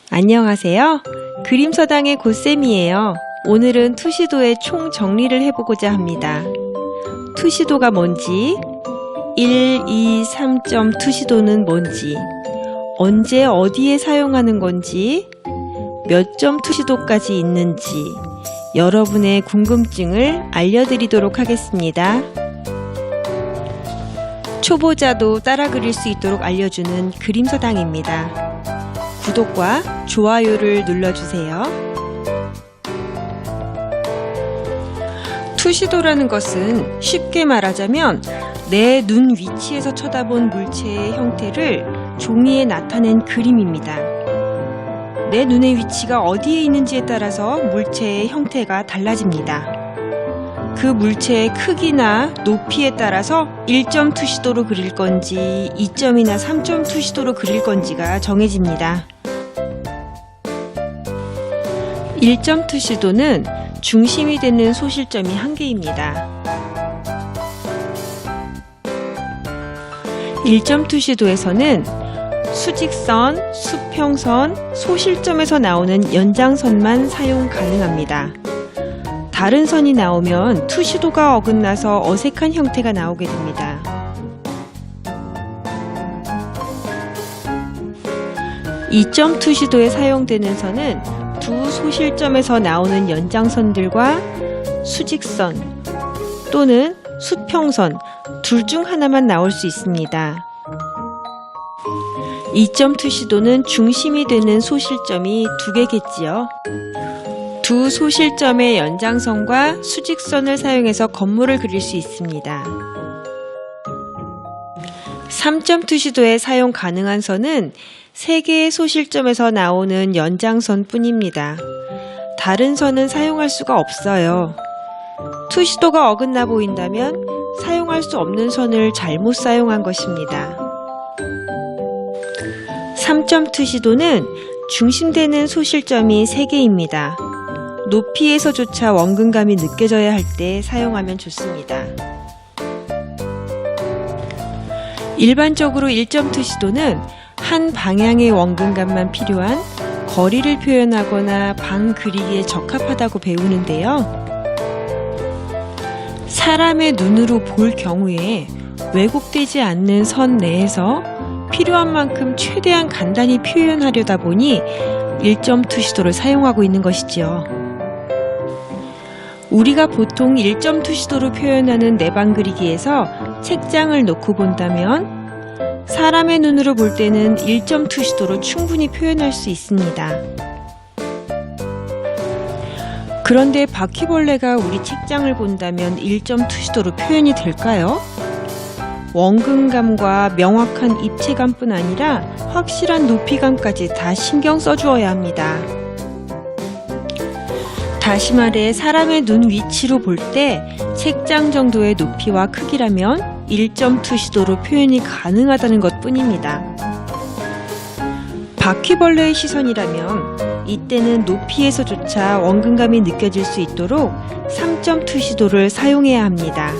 안녕하세요. 그림서당의 고쌤이에요. 오늘은 투시도의 총 정리를 해보고자 합니다. 투시도가 뭔지, 1, 2, 3점 투시도는 뭔지, 언제 어디에 사용하는 건지, 몇 점 투시도까지 있는지 여러분의 궁금증을 알려드리도록 하겠습니다. 초보자도 따라 그릴 수 있도록 알려주는 그림서당입니다. 구독과 좋아요를 눌러주세요. 투시도라는 것은 쉽게 말하자면 내 눈 위치에서 쳐다본 물체의 형태를 종이에 나타낸 그림입니다. 내 눈의 위치가 어디에 있는지에 따라서 물체의 형태가 달라집니다. 그 물체의 크기나 높이에 따라서 1점 투시도로 그릴 건지 2점이나 3점 투시도로 그릴 건지가 정해집니다. 1점 투시도는 중심이 되는 소실점이 1개입니다. 1점 투시도에서는 수직선, 수평선, 소실점에서 나오는 연장선만 사용 가능합니다. 다른 선이 나오면 투시도가 어긋나서 어색한 형태가 나오게 됩니다. (2점) 투시도에 사용되는 선은 두 소실점에서 나오는 연장선들과 수직선 또는 수평선 둘 중 하나만 나올 수 있습니다. 2점 투시도는 중심이 되는 소실점이 2개겠지요. 두 소실점의 연장선과 수직선을 사용해서 건물을 그릴 수 있습니다. 3점 투시도에 사용 가능한 선은 3개의 소실점에서 나오는 연장선 뿐입니다. 다른 선은 사용할 수가 없어요. 투시도가 어긋나 보인다면 사용할 수 없는 선을 잘못 사용한 것입니다. 3점 투시도는 중심되는 소실점이 3개입니다. 높이에서조차 원근감이 느껴져야 할 때 사용하면 좋습니다. 일반적으로 1점 투시도는 한 방향의 원근감만 필요한 거리를 표현하거나 방 그리기에 적합하다고 배우는데요. 사람의 눈으로 볼 경우에 왜곡되지 않는 선 내에서 필요한 만큼 최대한 간단히 표현하려다 보니 1점 투시도를 사용하고 있는 것이지요. 우리가 보통 1점 투시도로 표현하는 내방 그리기에서 책장을 놓고 본다면 사람의 눈으로 볼 때는 1점 투시도로 충분히 표현할 수 있습니다. 그런데 바퀴벌레가 우리 책장을 본다면 1점 투시도로 표현이 될까요? 원근감과 명확한 입체감뿐 아니라 확실한 높이감까지 다 신경 써주어야 합니다. 다시 말해 사람의 눈 위치로 볼 때 책장 정도의 높이와 크기라면 1점 투시도로 표현이 가능하다는 것 뿐입니다. 바퀴벌레의 시선이라면 이때는 높이에서조차 원근감이 느껴질 수 있도록 3점 투시도를 사용해야 합니다.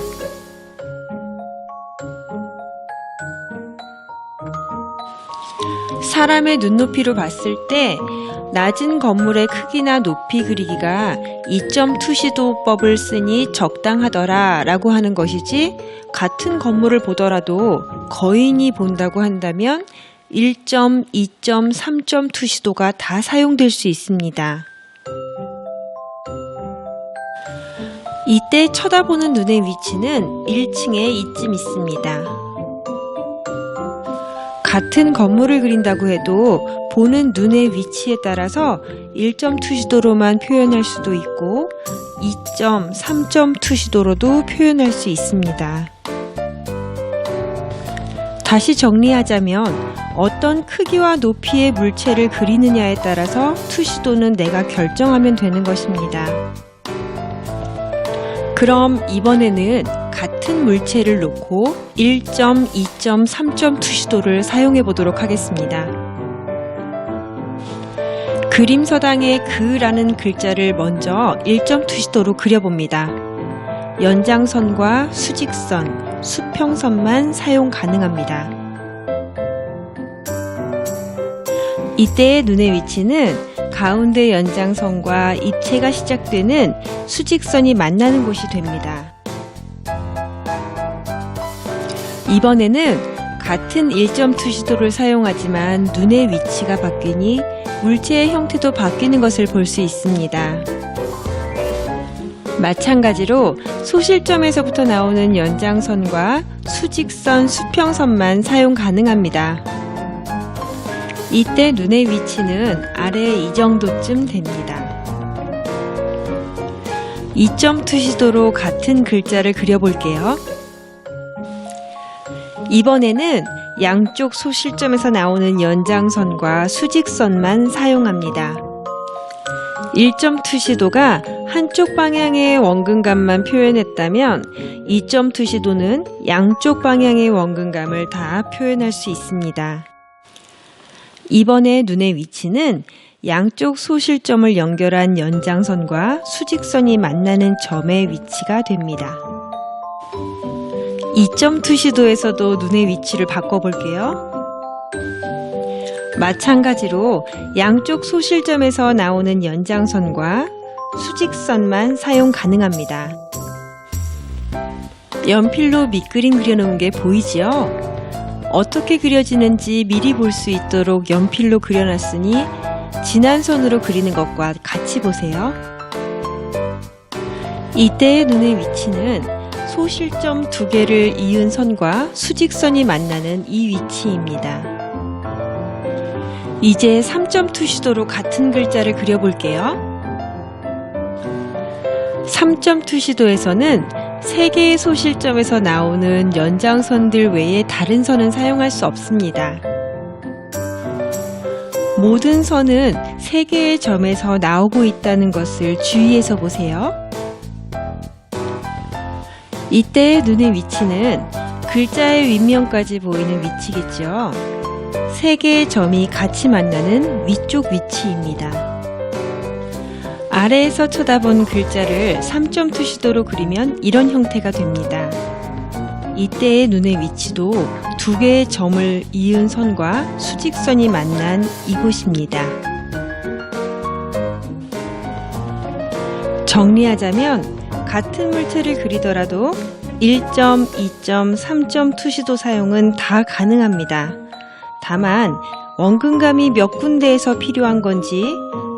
사람의 눈높이로 봤을 때 낮은 건물의 크기나 높이 그리기가 2점 투시도법을 쓰니 적당하더라 라고 하는 것이지, 같은 건물을 보더라도 거인이 본다고 한다면 1점, 2점, 3점 투시도가 다 사용될 수 있습니다. 이때 쳐다보는 눈의 위치는 1층에 이쯤 있습니다. 같은 건물을 그린다고 해도 보는 눈의 위치에 따라서 1점 투시도로만 표현할 수도 있고 2점, 3점 투시도로도 표현할 수 있습니다. 다시 정리하자면 어떤 크기와 높이의 물체를 그리느냐에 따라서 투시도는 내가 결정하면 되는 것입니다. 그럼 이번에는 같은 물체를 놓고 1점, 2점, 3점 투시도를 사용해 보도록 하겠습니다. 그림서당의 그라는 글자를 먼저 1점 투시도로 그려봅니다. 연장선과 수직선, 수평선만 사용 가능합니다. 이때의 눈의 위치는 가운데 연장선과 입체가 시작되는 수직선이 만나는 곳이 됩니다. 이번에는 같은 1점 투시도를 사용하지만 눈의 위치가 바뀌니 물체의 형태도 바뀌는 것을 볼 수 있습니다. 마찬가지로 소실점에서부터 나오는 연장선과 수직선, 수평선만 사용 가능합니다. 이때 눈의 위치는 아래 이 정도쯤 됩니다. 2점 투시도로 같은 글자를 그려볼게요. 이번에는 양쪽 소실점에서 나오는 연장선과 수직선만 사용합니다. 1점 투시도가 한쪽 방향의 원근감만 표현했다면 2점 투시도는 양쪽 방향의 원근감을 다 표현할 수 있습니다. 이번에 눈의 위치는 양쪽 소실점을 연결한 연장선과 수직선이 만나는 점의 위치가 됩니다. 2점 투시도에서도 눈의 위치를 바꿔볼게요. 마찬가지로 양쪽 소실점에서 나오는 연장선과 수직선만 사용 가능합니다. 연필로 밑그림 그려놓은 게 보이지요? 어떻게 그려지는지 미리 볼 수 있도록 연필로 그려놨으니 진한 선으로 그리는 것과 같이 보세요. 이때의 눈의 위치는 소실점 2개를 이은 선과 수직선이 만나는 이 위치입니다. 이제 3점 투시도로 같은 글자를 그려볼게요. 3점 투시도에서는 3개의 소실점에서 나오는 연장선들 외에 다른 선은 사용할 수 없습니다. 모든 선은 3개의 점에서 나오고 있다는 것을 주의해서 보세요. 이때의 눈의 위치는 글자의 윗면까지 보이는 위치겠죠. 3개의 점이 같이 만나는 위쪽 위치입니다. 아래에서 쳐다본 글자를 3점 투시도로 그리면 이런 형태가 됩니다. 이때의 눈의 위치도 2개의 점을 이은 선과 수직선이 만난 이곳입니다. 정리하자면 같은 물체를 그리더라도 1점, 2점, 3점 투시도 사용은 다 가능합니다. 다만 원근감이 몇 군데에서 필요한 건지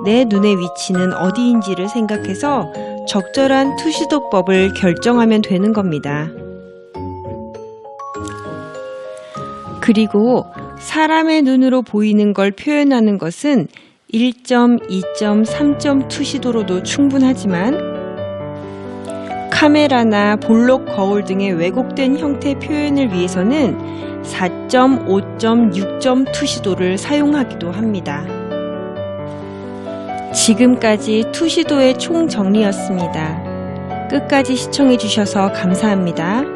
내 눈의 위치는 어디인지를 생각해서 적절한 투시도법을 결정하면 되는 겁니다. 그리고 사람의 눈으로 보이는 걸 표현하는 것은 1점, 2점, 3점 투시도로도 충분하지만 카메라나 볼록 거울 등의 왜곡된 형태 표현을 위해서는 4점, 5점, 6점 투시도를 사용하기도 합니다. 지금까지 투시도의 총정리였습니다. 끝까지 시청해 주셔서 감사합니다.